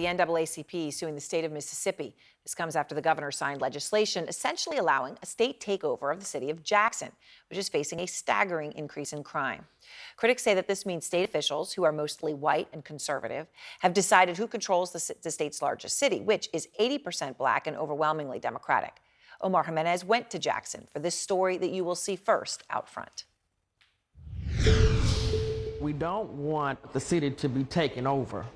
The NAACP suing the state of Mississippi. This comes after the governor signed legislation essentially allowing a state takeover of the city of Jackson, which is facing a staggering increase in crime. Critics say that this means state officials, who are mostly white and conservative, have decided who controls the state's largest city, which is 80% black and overwhelmingly Democratic. Omar Jimenez went to Jackson for this story that you will see first out front. We don't want the city to be taken over,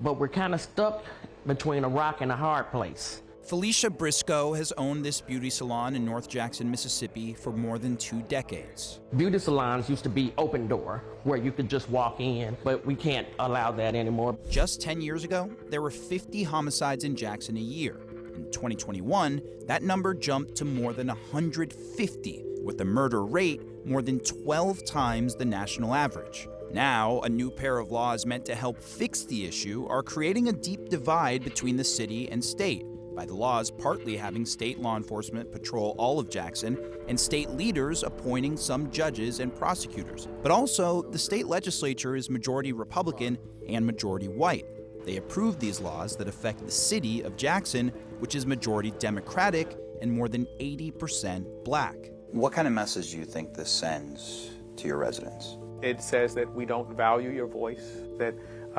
but we're kind of stuck between a rock and a hard place. Felicia Briscoe has owned this beauty salon in North Jackson, Mississippi for more than 2 decades. Beauty salons used to be open door, where you could just walk in, but we can't allow that anymore. Just 10 years ago, there were 50 homicides in Jackson a year. In 2021, that number jumped to more than 150, with the murder rate more than 12 times the national average. Now, a new pair of laws meant to help fix the issue are creating a deep divide between the city and state, by the laws partly having state law enforcement patrol all of Jackson and state leaders appointing some judges and prosecutors. But also, the state legislature is majority Republican and majority white. They approved these laws that affect the city of Jackson, which is majority Democratic and more than 80% black. What kind of message do you think this sends to your residents? It says that we don't value your voice, that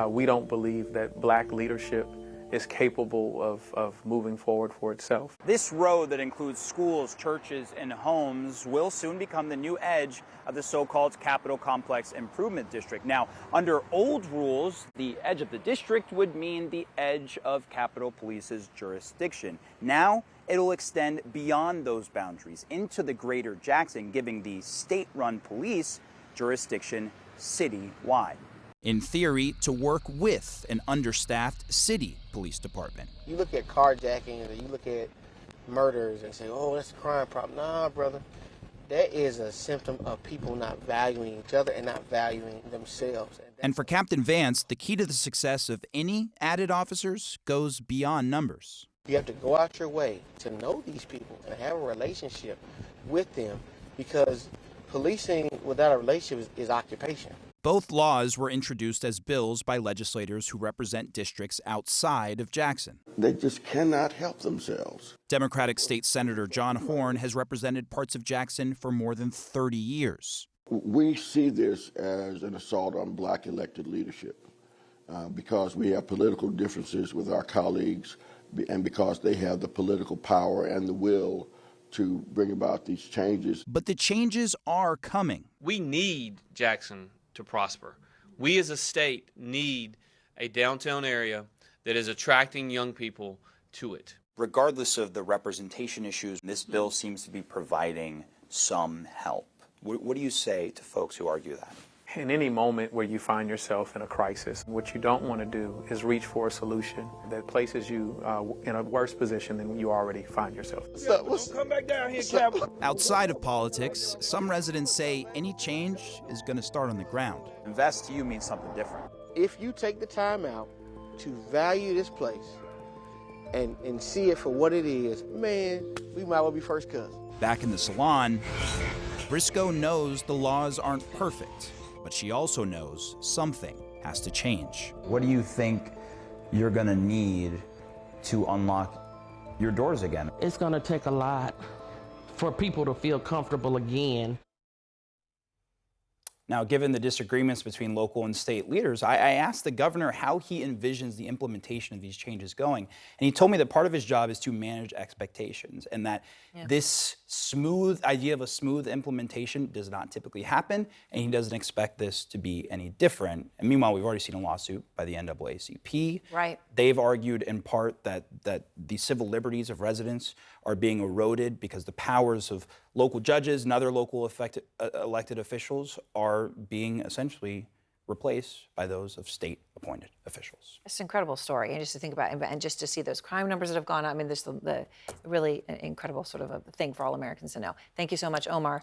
we don't believe that black leadership is capable of moving forward for itself. This road that includes schools, churches, and homes will soon become the new edge of the so-called Capitol Complex Improvement District. Now, under old rules, the edge of the district would mean the edge of Capitol Police's jurisdiction. Now, it'll extend beyond those boundaries into the greater Jackson, giving the state-run police jurisdiction citywide. In theory, to work with an understaffed city police department. You look at carjacking and you look at murders and say, oh, that's a crime problem. Nah, brother. That is a symptom of people not valuing each other and not valuing themselves. And for Captain Vance, the key to the success of any added officers goes beyond numbers. You have to go out your way to know these people and have a relationship with them, because policing without a relationship is occupation. Both laws were introduced as bills by legislators who represent districts outside of Jackson. They just cannot help themselves. Democratic State Senator John Horn has represented parts of Jackson for more than 30 years. We see this as an assault on black elected leadership because we have political differences with our colleagues and because they have the political power and the will to bring about these changes. But the changes are coming. We need Jackson to prosper. We as a state need a downtown area that is attracting young people to it. Regardless of the representation issues, this bill seems to be providing some help. What do you say to folks who argue that? In any moment where you find yourself in a crisis, what you don't want to do is reach for a solution that places you in a worse position than you already find yourself. Come back down here, Cap. Outside of politics, some residents say any change is going to start on the ground. Invest to you means something different. If you take the time out to value this place and see it for what it is, man, we might well be first cousins. Back in the salon, Briscoe knows the laws aren't perfect, but she also knows something has to change. What do you think you're going to need to unlock your doors again? It's going to take a lot for people to feel comfortable again. Now, given the disagreements between local and state leaders, I asked the governor how he envisions the implementation of these changes going. And he told me that part of his job is to manage expectations, and that this smooth idea of a smooth implementation does not typically happen, and he doesn't expect this to be any different. And meanwhile, we've already seen a lawsuit by the NAACP. Right. They've argued in part that the civil liberties of residents are being eroded because the powers of local judges and other local elected officials are being essentially replaced by those of state-appointed officials. It's an incredible story, and just to think about it, and just to see those crime numbers that have gone up. I mean, this the really incredible sort of a thing for all Americans to know. Thank you so much, Omar.